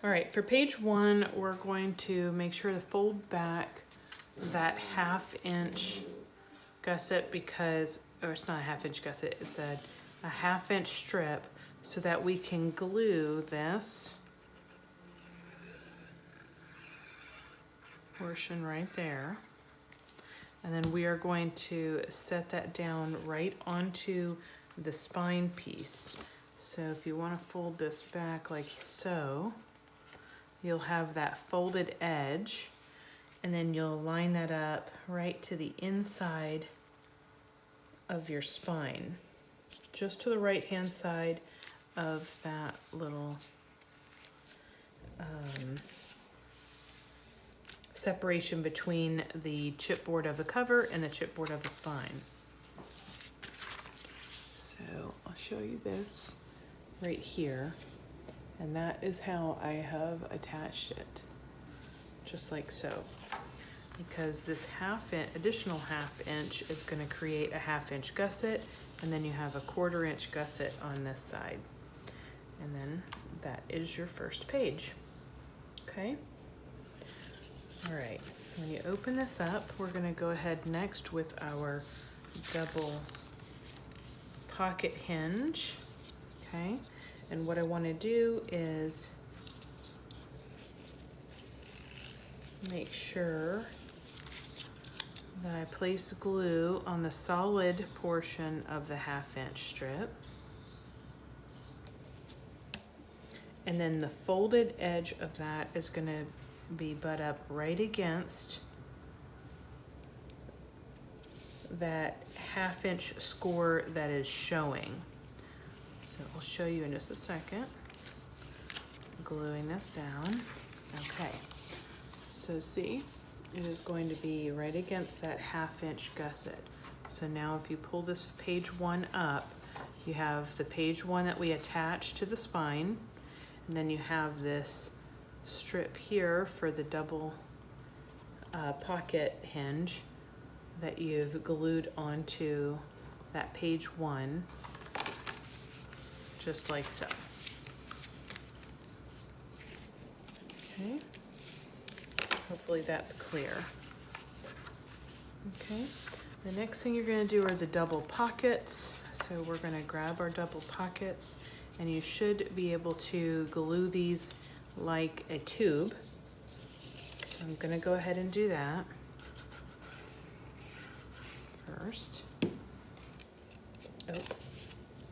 All right, for page 1, we're going to make sure to fold back that 1/2 inch gusset because, or it's not a 1/2 inch gusset, it's a 1/2 inch strip so that we can glue this portion right there. And then we are going to set that down right onto the spine piece. So if you want to fold this back like so, you'll have that folded edge, and then you'll line that up right to the inside of your spine, just to the right hand side of that little separation between the chipboard of the cover and the chipboard of the spine. So I'll show you this right here, and that is how I have attached it, just like so. Because this additional 1/2 inch is going to create a 1/2 inch gusset, and then you have a 1/4 inch gusset on this side. And then that is your first page. Okay? All right, when you open this up, we're going to go ahead next with our double pocket hinge. Okay? And what I want to do is make sure that I place glue on the solid portion of the 1/2 inch strip. And then the folded edge of that is going to be butt up right against that 1/2 inch score that is showing. So I'll show you in just a second. Gluing this down. Okay. So see, it is going to be right against that 1/2 inch gusset. So now if you pull this page 1 up, you have the page 1 that we attached to the spine, and then you have this strip here for the double pocket hinge that you've glued onto that page 1, just like so. Okay. Hopefully that's clear. Okay, the next thing you're going to do are the double pockets. So we're going to grab our double pockets, and you should be able to glue these like a tube. So I'm going to go ahead and do that first. Oh,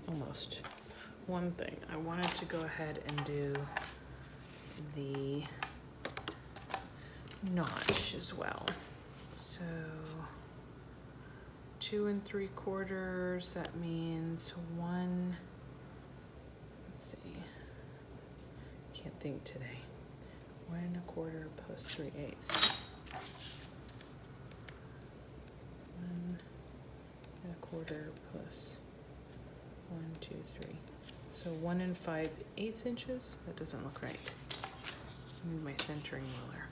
almost. One thing, I wanted to go ahead and do the notch as well. So 2 3/4, that means 1, let's see, can't think today. 1 1/4 plus 3/8. 1 1/4 plus 1 2 3. So 1 5/8 inches. That doesn't look right. Move my centering ruler.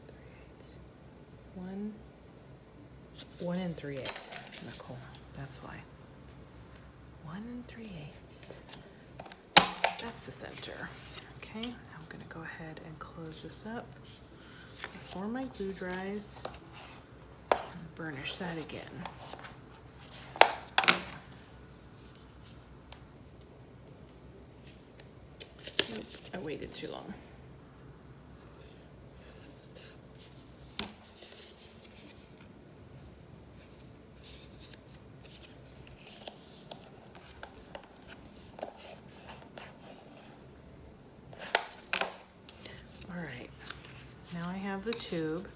3/8. 1 3/8. Nicole, that's why. 1 3/8. That's the center. Okay, now I'm going to go ahead and close this up before my glue dries and burnish that again. Nope, I waited too long. All right, now I have the tube,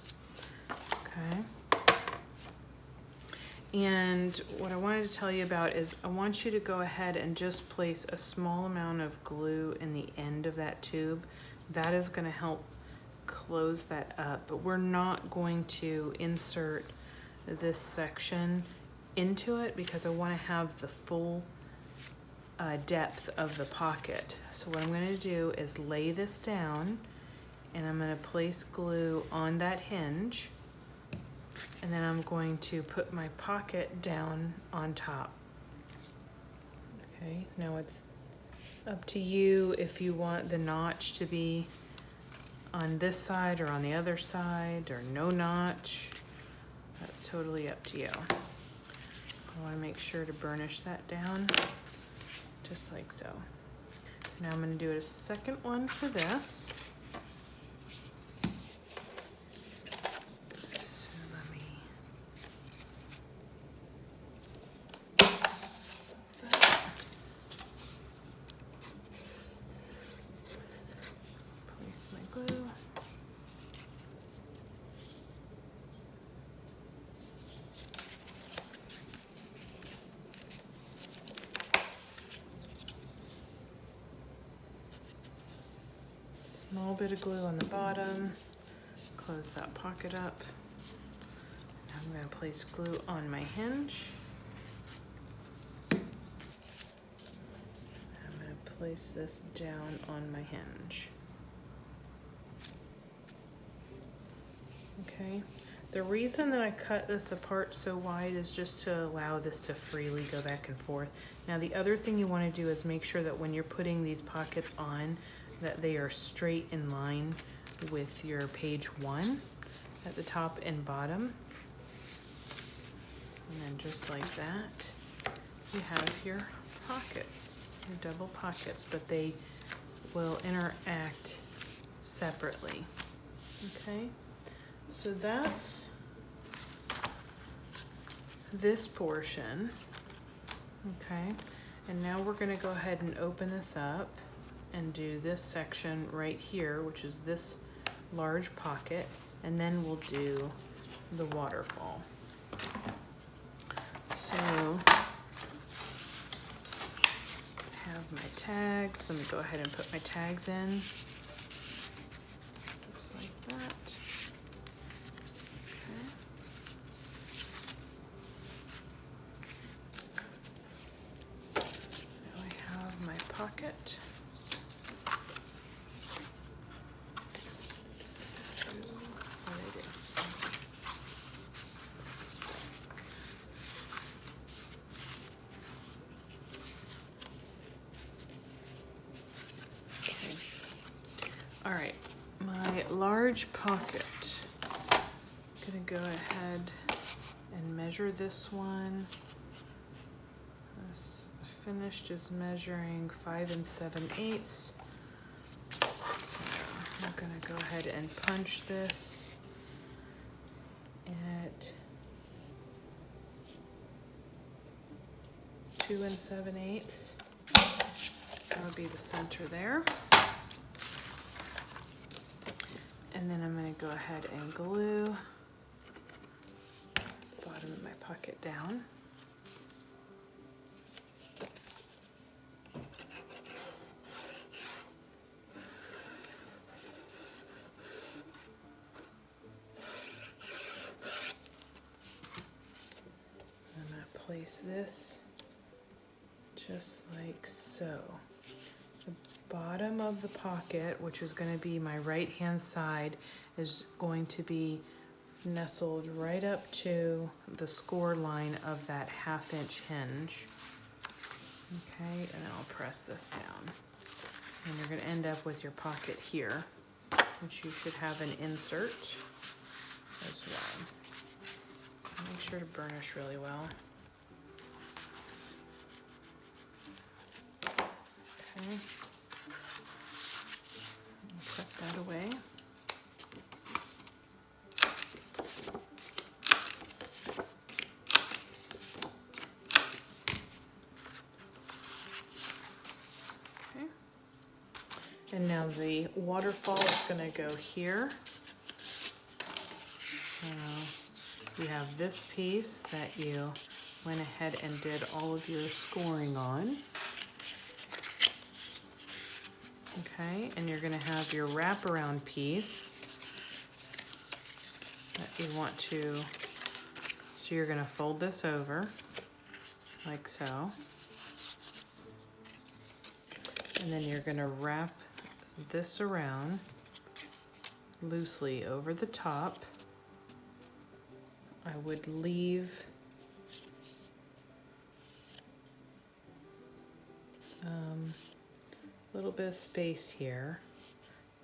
okay? And what I wanted to tell you about is I want you to go ahead and just place a small amount of glue in the end of that tube. That is going to help close that up, but we're not going to insert this section into it because I want to have the full depth of the pocket. So what I'm going to do is lay this down, and I'm going to place glue on that hinge. And then I'm going to put my pocket down on top. Okay, now it's Up to you if you want the notch to be on this side or on the other side, or no notch. That's totally up to you. I want to make sure to burnish that down, just like so. Now I'm going to do a second one for this. So let me place my glue. Small bit of glue on the bottom, close that pocket up. I'm going to place glue on my hinge. I'm going to place this down on my hinge. Okay, the reason that I cut this apart so wide is just to allow this to freely go back and forth. Now the other thing you want to do is make sure that when you're putting these pockets on, that they are straight in line with your page 1 at the top and bottom. And then just like that, you have your pockets, your double pockets, but they will interact separately. Okay, so that's this portion. Okay, and now we're going to go ahead and open this up and do this section right here, which is this large pocket, and then we'll do the waterfall. So I have my tags. Let me go ahead and put my tags in, just like that. Okay. Now I have my pocket. All right, my large pocket, I'm gonna go ahead and measure this one. This finished is measuring 5 7/8. So I'm gonna go ahead and punch this at 2 7/8. That'll be the center there. And then I'm going to go ahead and glue the bottom of my pocket down. I'm going to place this just like so. Bottom of the pocket, which is going to be my right hand side, is going to be nestled right up to the score line of that 1/2 inch hinge. Okay, and then I'll press this down. And you're going to end up with your pocket here, which you should have an insert as well. So make sure to burnish really well. Okay. Put that away. Okay. And now the waterfall is going to go here. So you have this piece that you went ahead and did all of your scoring on. Okay, and you're going to have your wraparound piece that you want to, so you're going to fold this over like so. And then you're going to wrap this around loosely over the top. I would leave little bit of space here.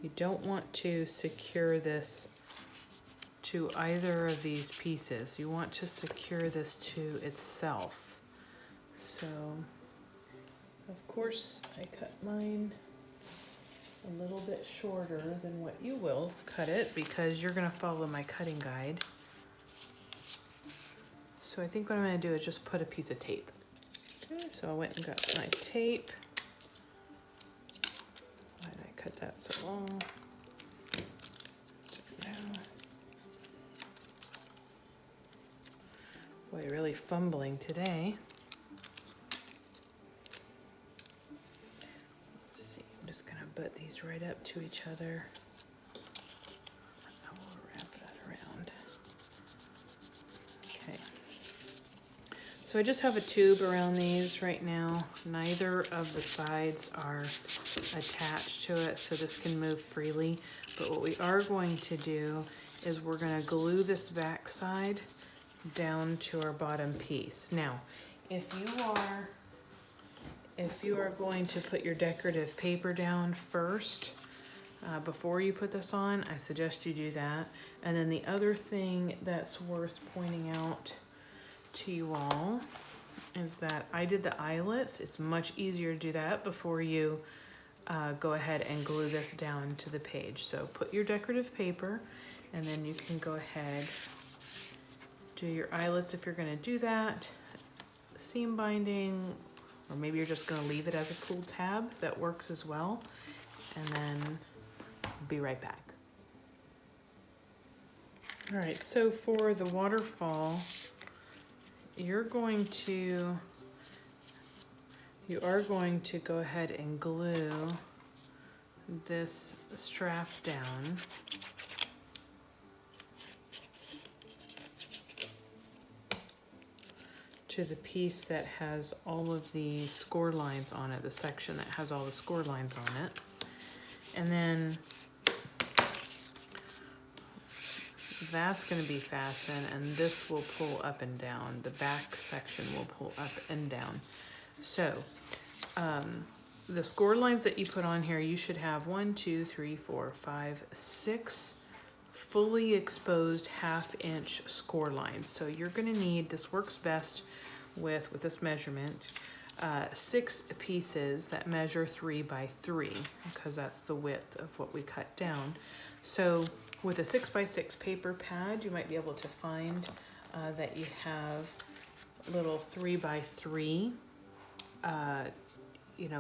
You don't want to secure this to either of these pieces. You want to secure this to itself. So, of course, I cut mine a little bit shorter than what you will cut it because you're gonna follow my cutting guide. So I think what I'm gonna do is just put a piece of tape. Okay, so I went and got my tape. Why did I cut that so long? Boy, really fumbling today. Let's see, I'm just gonna butt these right up to each other. I will wrap that around. Okay. So I just have a tube around these right now. Neither of the sides are attached to it, so this can move freely. But what we are going to do is we're gonna glue this back side down to our bottom piece. Now, if you are going to put your decorative paper down first, before you put this on, I suggest you do that. And then the other thing that's worth pointing out to you all is that I did the eyelets. It's much easier to do that before you go ahead and glue this down to the page. So put your decorative paper, and then you can go ahead, do your eyelets if you're gonna do that, seam binding, or maybe you're just gonna leave it as a pull tab. That works as well. And then I'll be right back. All right, so for the waterfall, you are going to go ahead and glue this strap down to the piece that has all of the score lines on it, the section that has all the score lines on it. And then that's going to be fastened, and this will pull up and down. The back section will pull up and down. So the score lines that you put on here, you should have 1, 2, 3, 4, 5, 6 fully exposed 1/2 inch score lines. So you're going to need, this works best with this measurement, 6 pieces that measure 3 by 3, because that's the width of what we cut down. So with a 6 by 6 paper pad, you might be able to find that you have little 3 by 3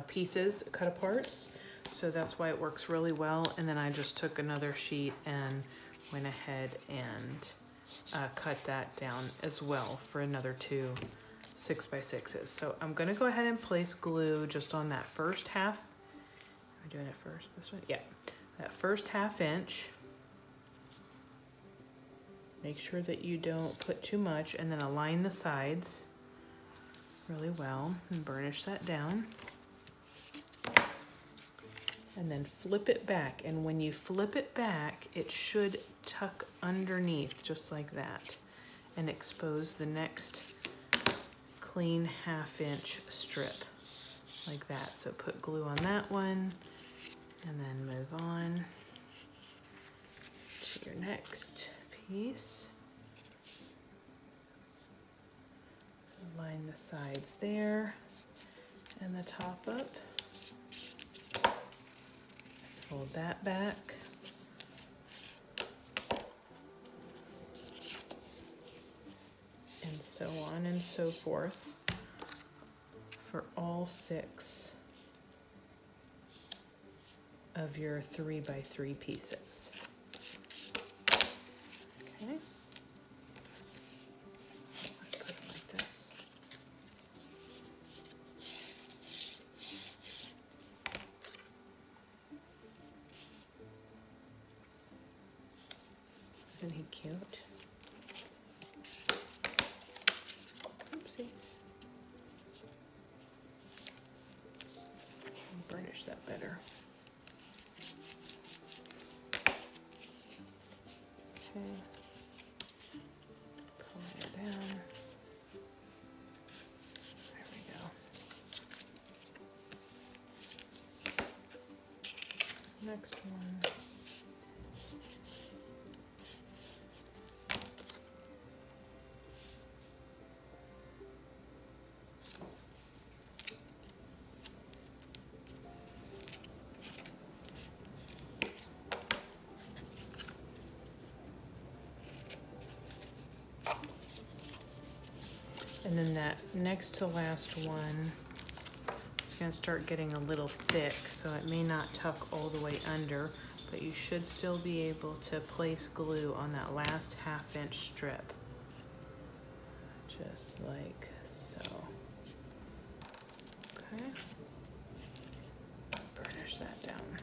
pieces, cut aparts. So that's why it works really well. And then I just took another sheet and went ahead and cut that down as well for another 2 6 by 6s. So I'm gonna go ahead and place glue just on that first half. Am I doing it first, this one? Yeah, that first 1/2 inch. Make sure that you don't put too much, and then align the sides really well and burnish that down. And then flip it back, and when you flip it back, it should tuck underneath just like that and expose the next clean 1/2 inch strip like that. So put glue on that one, and then move on to your next piece. Line the sides there and the top up. Fold that back. And so on and so forth for all 6 of your 3 by 3 pieces. Okay. Put it like this. Isn't he cute? Oopsies. I'll burnish that better. Okay. Pulling it down. There we go. And then that next to last one, it's gonna start getting a little thick, so it may not tuck all the way under, but you should still be able to place glue on that last 1/2" strip. Just like so. Okay. Burnish that down.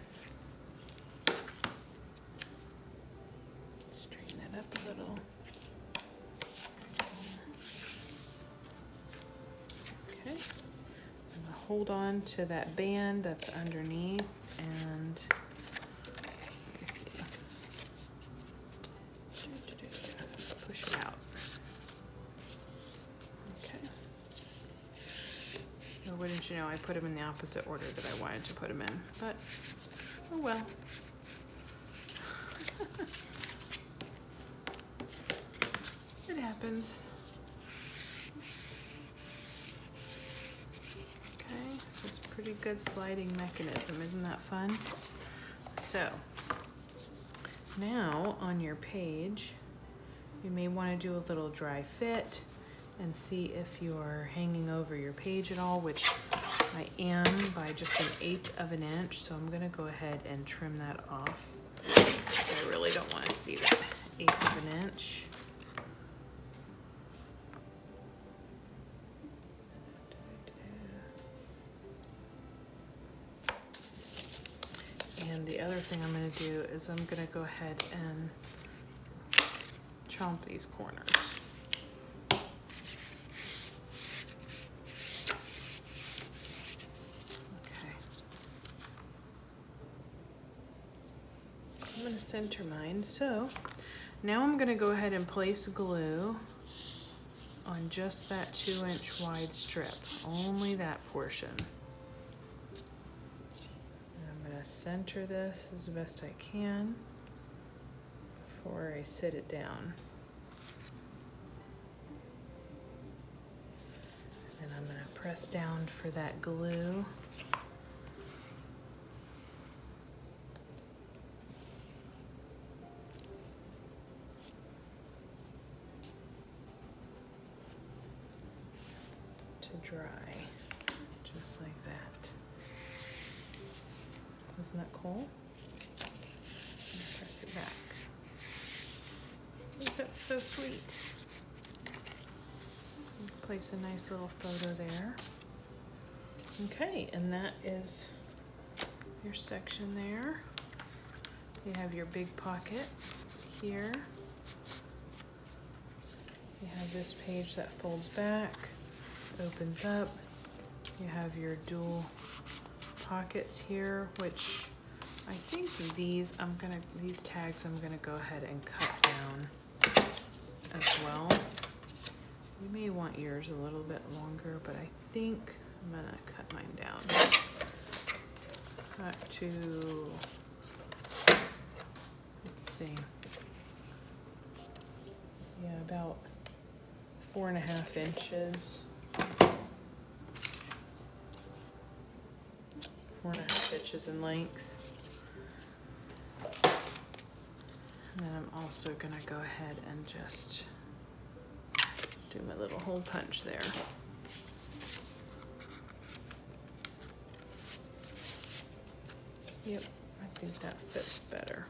Straighten it up a little. Okay. I'm gonna hold on to that band that's underneath and let me see. Push it out. Okay. Or wouldn't you know, I put them in the opposite order that I wanted to put them in, but oh well. It happens. Okay, this is a pretty good sliding mechanism. Isn't that fun? So now on your page, you may want to do a little dry fit and see if you're hanging over your page at all, which I am by just 1/8 of an inch. So I'm going to go ahead and trim that off. I really don't want to see that 1/8 of an inch. And the other thing I'm going to do is I'm going to go ahead and chomp these corners. Okay. I'm going to center mine. So now I'm going to go ahead and place glue on just that 2" wide strip, only that portion. Center this as best I can before I sit it down. And then I'm going to press down for that glue. To dry, just like that. Isn't that cool? Press it back. I think that's so sweet. Place a nice little photo there. Okay, and that is your section there. You have your big pocket here. You have this page that folds back, opens up. You have your dual pockets here, which I think these tags I'm gonna go ahead and cut down as well. You may want yours a little bit longer, but I think I'm gonna cut mine down. Cut to, let's see, yeah, about 4.5 inches. 4.5 inches in length. And then I'm also gonna go ahead and just do my little hole punch there. Yep, I think that fits better.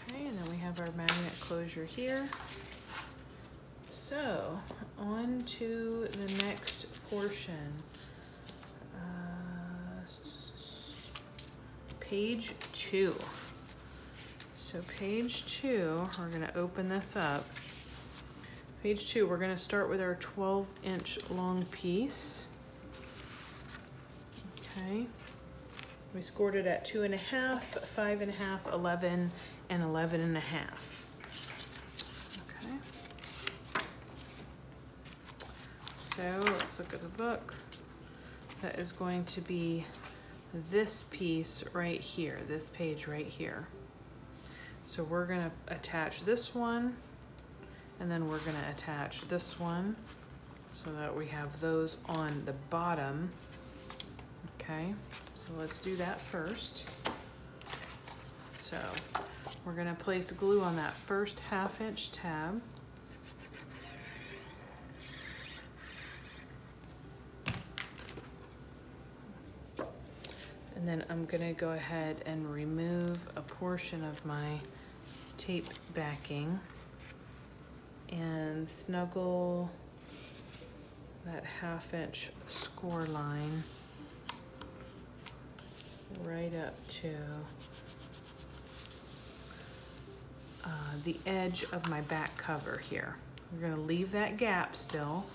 Okay, and then we have our magnet closure here. So, on to the next portion. Page 2. So page 2, we're going to open this up. Page 2, we're going to start with our 12" long piece. Okay. We scored it at 2.5, 5.5, 11, and 11.5. Okay. So let's look at the book. That is going to be this piece right here, this page right here. So we're gonna attach this one, and then we're gonna attach this one so that we have those on the bottom. Okay, so let's do that first. So we're gonna place glue on that first 1/2" tab. And then I'm gonna go ahead and remove a portion of my tape backing and snuggle that 1/2 inch score line right up to the edge of my back cover here. You're gonna leave that gap still,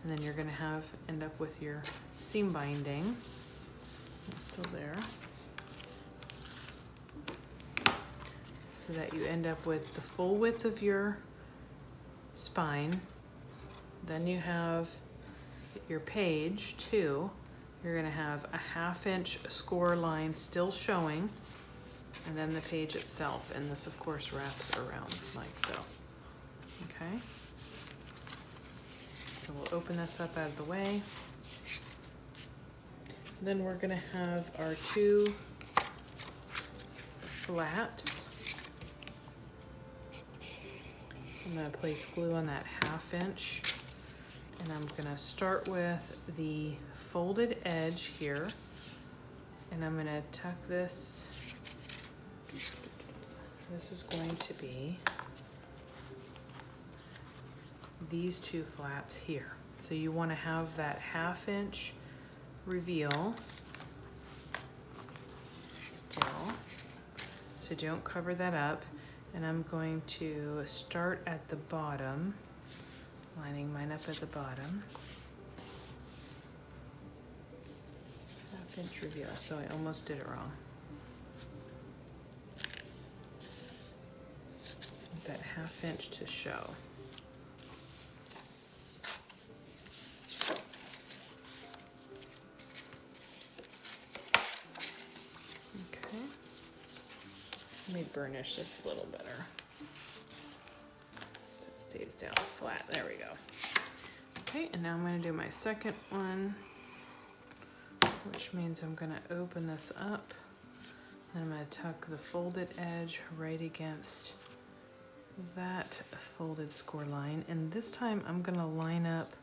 and then you're gonna end up with your seam binding. It's still there. So that you end up with the full width of your spine. Then you have your page too. You're gonna have a 1/2 inch score line still showing, and then the page itself. And this of course wraps around like so, okay? So we'll open this up out of the way. Then we're gonna have our 2 flaps. I'm gonna place glue on that 1/2 inch, and I'm gonna start with the folded edge here, and I'm gonna tuck this. This is going to be these 2 flaps here. So you wanna have that 1/2 inch reveal still, so don't cover that up. And I'm going to start at the bottom, lining mine up at the bottom. 1/2 inch reveal, so I almost did it wrong. That 1/2 inch to show. Let me burnish this a little better so it stays down flat. There we go. Okay, and now I'm going to do my second one, which means I'm going to open this up, and I'm going to tuck the folded edge right against that folded score line, and this time I'm going to line up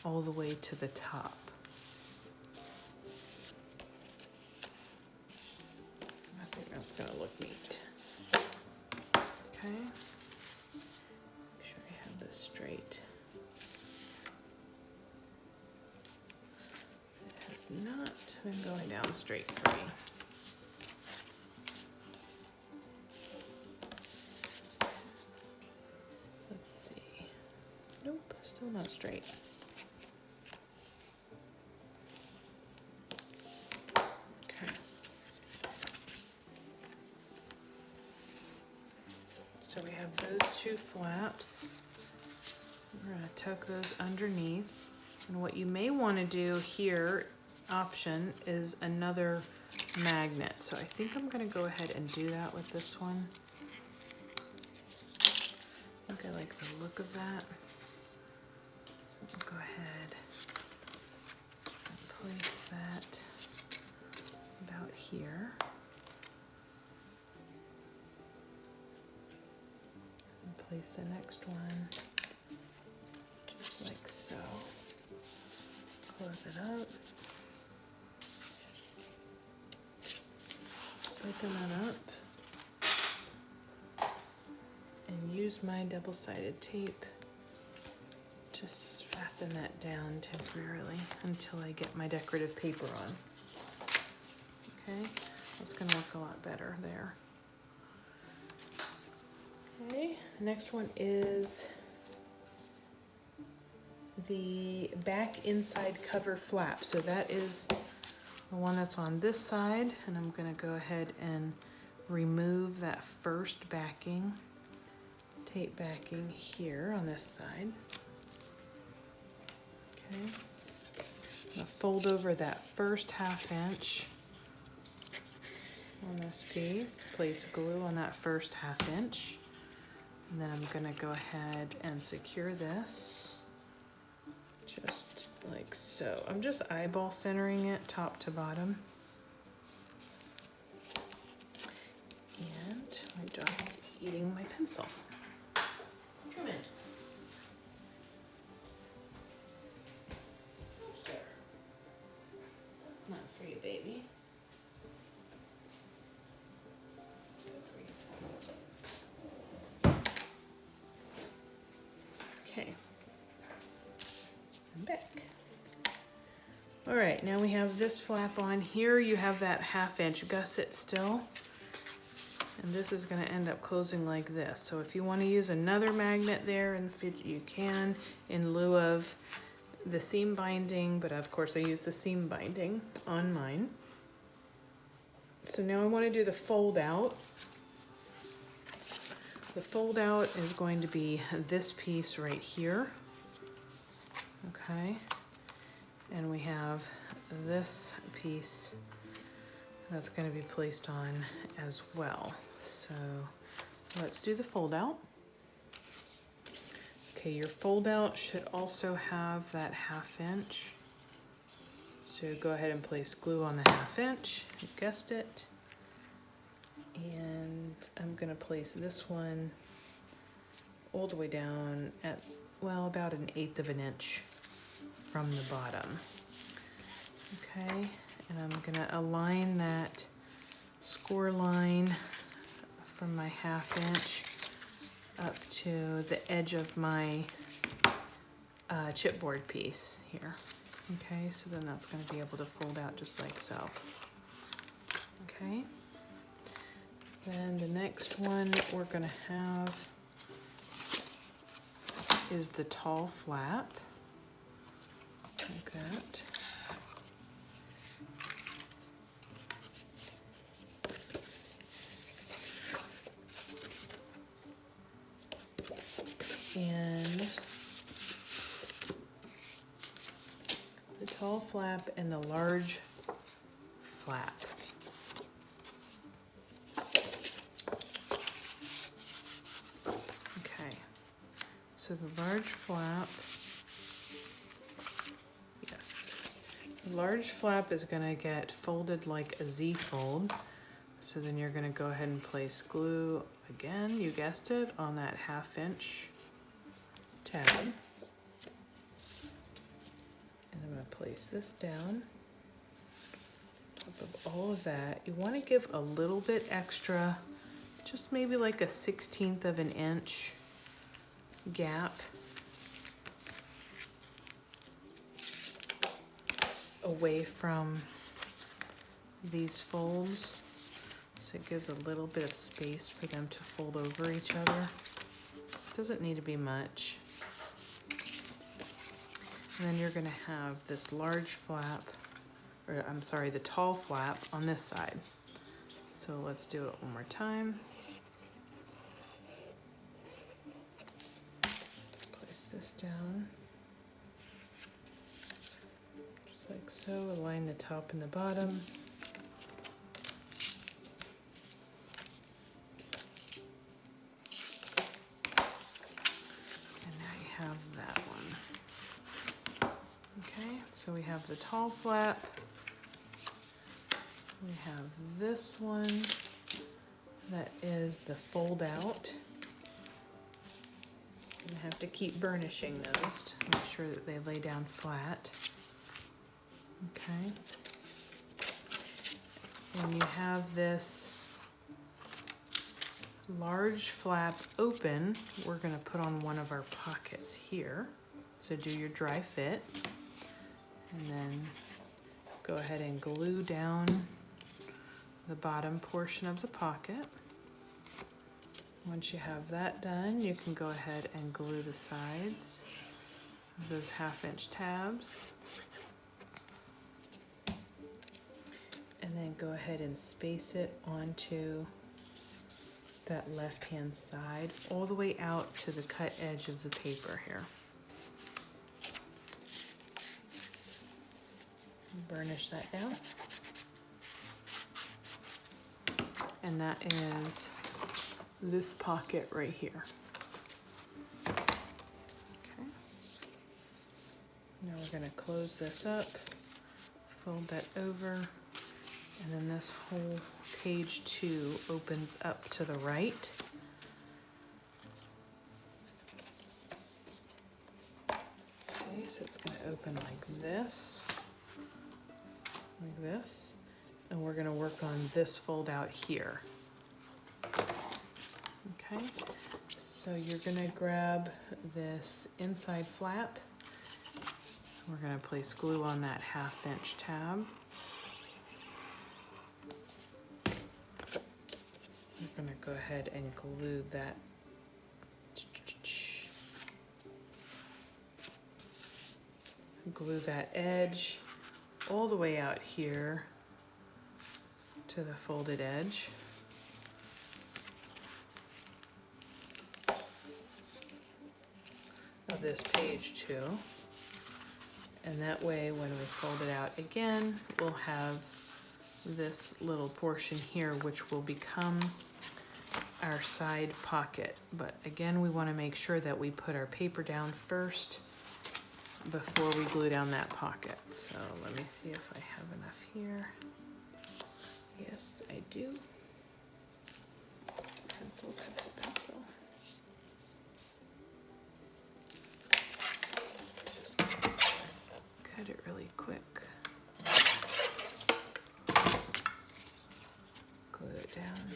all the way to the top. I think that's going to look neat. Okay, make sure I have this straight. It has not been going down straight for me. Let's see. Nope, still not straight. Okay. So we have those 2 flaps. We're going to tuck those underneath. And what you may want to do here, option, is another magnet. So I think I'm going to go ahead and do that with this one. I think I like the look of that. So I'll go ahead and place that about here. Place the next one just like so. Close it up. Open that up. And use my double-sided tape. Just fasten that down temporarily until I get my decorative paper on. Okay, that's gonna look a lot better there. Okay, next one is the back inside cover flap. So that is the one that's on this side, and I'm going to go ahead and remove that first backing, tape backing here on this side. Okay, I'm going to fold over that first 1/2 inch on this piece, place glue on that first 1/2 inch. And then I'm gonna go ahead and secure this just like so. I'm just eyeball centering it top to bottom. And my dog is eating my pencil. Come in. Not for you, baby. Okay, I'm back. All right, now we have this flap on. Here you have that 1/2 inch gusset still. And this is gonna end up closing like this. So if you wanna use another magnet there, and you can, in lieu of the seam binding, but of course I use the seam binding on mine. So now I wanna do the fold out. The fold out is going to be this piece right here. Okay. And we have this piece that's going to be placed on as well. So let's do the fold out. Okay, your fold out should also have that 1/2 inch. So go ahead and place glue on the 1/2 inch. You guessed it. And I'm going to place this one all the way down at, well, about 1/8 of an inch from the bottom. Okay, and I'm gonna align that score line from my 1/2 inch up to the edge of my chipboard piece here. Okay, so then that's gonna be able to fold out just like so. Okay, then the next one we're gonna have is the tall flap. Like that. And the tall flap and the large flap. Okay, so the large flap, the large flap is going to get folded like a Z fold. So then you're going to go ahead and place glue again, you guessed it, on that 1/2 inch tab. And I'm going to place this down on top of all of that. You want to give a little bit extra, just maybe like a 1/16 of an inch gap away from these folds, so it gives a little bit of space for them to fold over each other. Doesn't need to be much. And then you're going to have this large flap, or I'm sorry, the tall flap on this side. So let's do it one more time. Place this down. Like so, align the top and the bottom. And now you have that one. Okay, so we have the tall flap. We have this one that is the fold out. I'm gonna have to keep burnishing those to make sure that they lay down flat. Okay, when you have this large flap open, we're going to put on one of our pockets here. So do your dry fit and then go ahead and glue down the bottom portion of the pocket. Once you have that done, you can go ahead and glue the sides of those 1/2 inch tabs. And then go ahead and space it onto that left-hand side all the way out to the cut edge of the paper here. Burnish that down. And that is this pocket right here. Okay. Now we're going to close this up, fold that over. And then this whole page 2 opens up to the right. Okay, so it's going to open like this. Like this. And we're going to work on this fold out here. Okay, so So you're gonna grab this inside flap. We're gonna place glue on that 1/2 inch tab. We're gonna go ahead and glue that. Glue that edge all the way out here to the folded edge. Of this page too. And that way when we fold it out again, we'll have this little portion here which will become our side pocket. But again, we want to make sure that we put our paper down first before we glue down that pocket. So let me see if I have enough here. Yes, I do. Pencil, pencil, pencil. Just cut it really quick. Glue it down.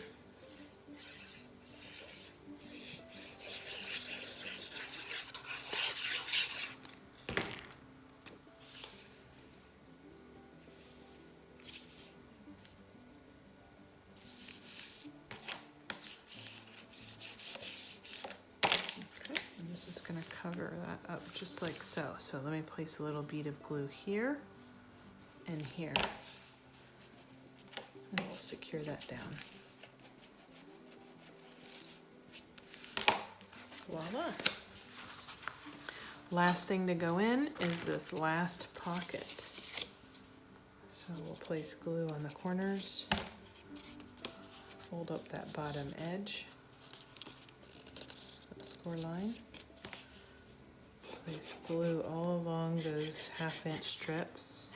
This is going to cover that up just like so. So let me place a little bead of glue here and here. And we'll secure that down. Voila. Last thing to go in is this last pocket. So we'll place glue on the corners, fold up that bottom edge, score line. Place glue all along those 1/2 inch strips.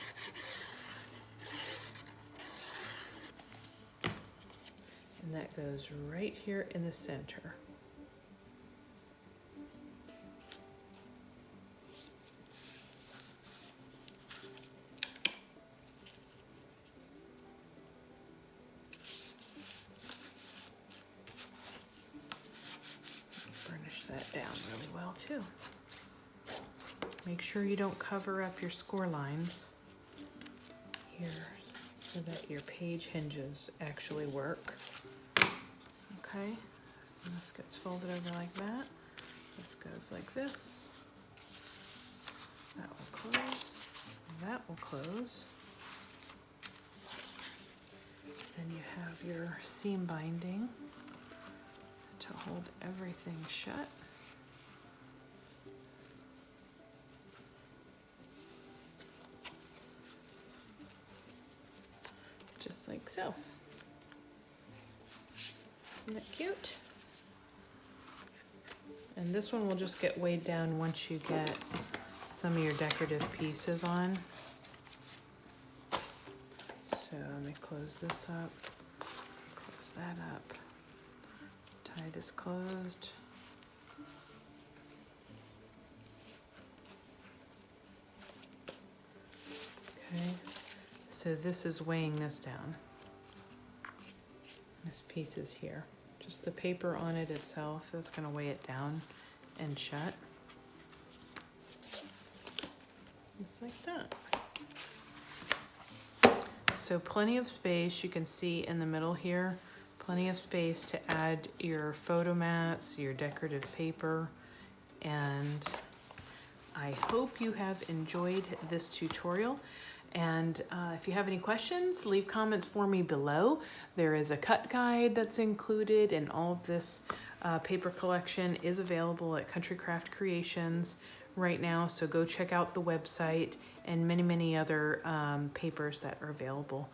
And that goes right here in the center. Burnish that down really well too. Make sure you don't cover up your score lines here so that your page hinges actually work. Okay, and this gets folded over like that. This goes like this. That will close. That will close. Then you have your seam binding to hold everything shut. Just like so. Isn't it cute? And this one will just get weighed down once you get some of your decorative pieces on. So let me close this up, close that up, tie this closed. Okay. So this is weighing this down. This piece is here. Just the paper on it itself is going to weigh it down and shut. Just like that. So plenty of space, you can see in the middle here, plenty of space to add your photo mats, your decorative paper, and I hope you have enjoyed this tutorial. And if you have any questions, leave comments for me below. There is a cut guide that's included, and all of this paper collection is available at Country Craft Creations right now. So go check out the website and many, many other papers that are available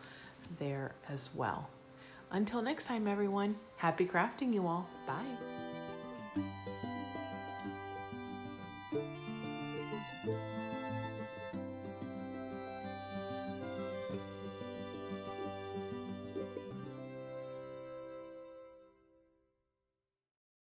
there as well. Until next time, everyone, happy crafting you all. Bye.